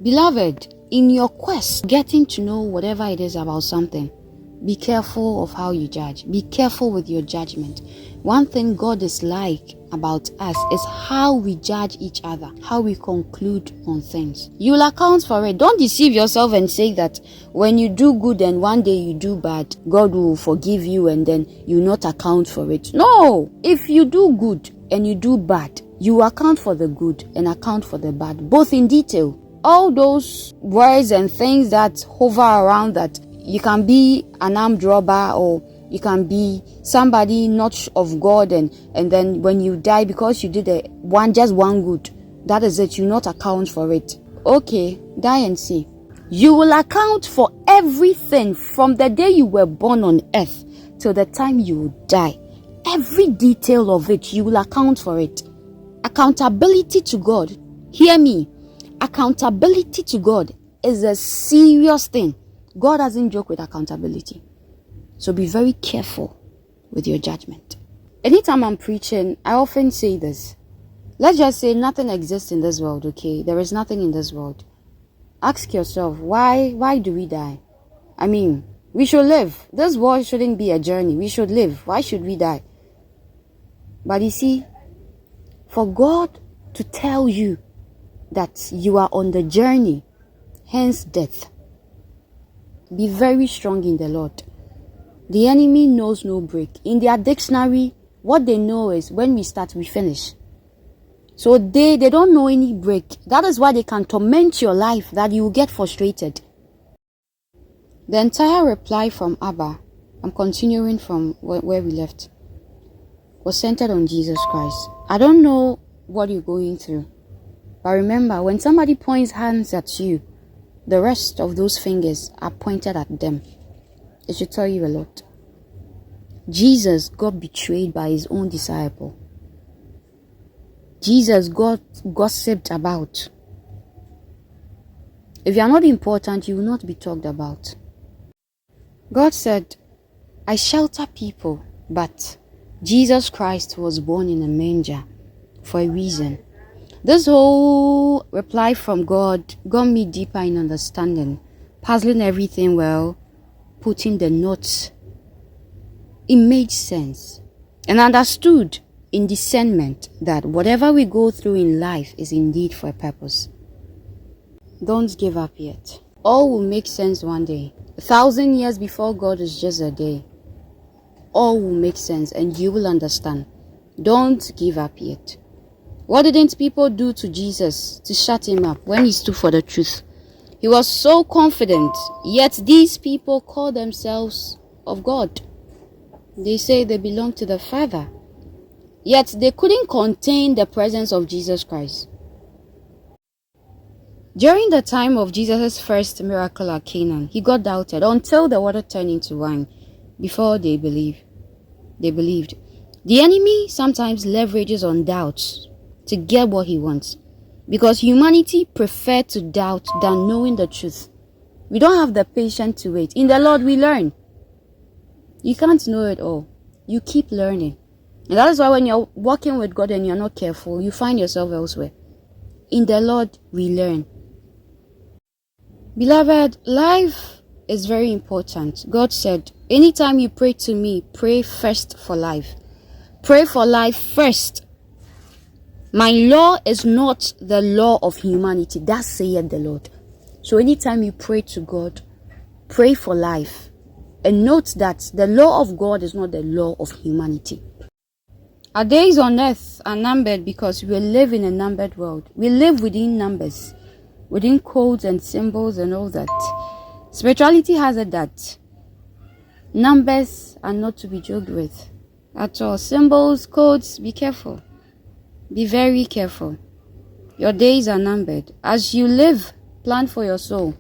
Beloved, in your quest, getting to know whatever it is about something, be careful of how you judge. Be careful with your judgment. One thing God is like about us is how we judge each other, how we conclude on things. You will account for it. Don't deceive yourself and say that when you do good and one day you do bad, God will forgive you and then you not account for it. No! If you do good and you do bad, you account for the good and account for the bad, both in detail. All those words and things that hover around that you can be an armed robber or you can be somebody not of God and then when you die because you did just one good, that is it, you not account for it. Okay, die and see. You will account for everything from the day you were born on earth till the time you will die. Every detail of it, you will account for it. Accountability to God, hear me, accountability to God is a serious thing. God doesn't joke with accountability. So be very careful with your judgment. Anytime I'm preaching, I often say this. Let's just say nothing exists in this world, okay? There is nothing in this world. Ask yourself, why do we die? I mean, we should live. This world shouldn't be a journey. We should live. Why should we die? But you see, for God to tell you that you are on the journey, hence death, be very strong in the Lord. The enemy knows no break. In their dictionary, what they know is when we start, we finish. So they don't know any break. That is why they can torment your life, that you will get frustrated. The entire reply from Abba, I'm continuing from where we left, was centered on Jesus Christ. I don't know what you're going through, but remember, when somebody points hands at you, the rest of those fingers are pointed at them. It should tell you a lot. Jesus got betrayed by his own disciple. Jesus got gossiped about. If you are not important, you will not be talked about. God said, I shelter people, but Jesus Christ was born in a manger for a reason. This whole reply from God got me deeper in understanding, puzzling everything well, putting the notes. It made sense and understood in discernment that whatever we go through in life is indeed for a purpose. Don't give up yet. All will make sense one day. 1,000 years before God is just a day. All will make sense and you will understand. Don't give up yet. What didn't people do to Jesus to shut him up when he stood for the truth? He was so confident, yet these people call themselves of God. They say they belong to the Father, yet they couldn't contain the presence of Jesus Christ. During the time of Jesus' first miracle at Canaan, he got doubted until the water turned into wine before they believed. The enemy sometimes leverages on doubts to get what he wants, because humanity prefers to doubt than knowing the truth. We don't have the patience to wait. In the Lord we learn. You can't know it all. You keep learning. And that is why when you're walking with God and you're not careful, you find yourself elsewhere. In the Lord we learn. Beloved, life is very important. God said, anytime you pray to me, pray first for life. Pray for life first. My law is not the law of humanity. That saith the Lord. So anytime you pray to God, pray for life. And note that the law of God is not the law of humanity. Our days on earth are numbered because we live in a numbered world. We live within numbers, within codes and symbols and all that. Spirituality has it that numbers are not to be joked with at all. Symbols, codes, be careful. Be very careful. Your days are numbered. As you live, plan for your soul.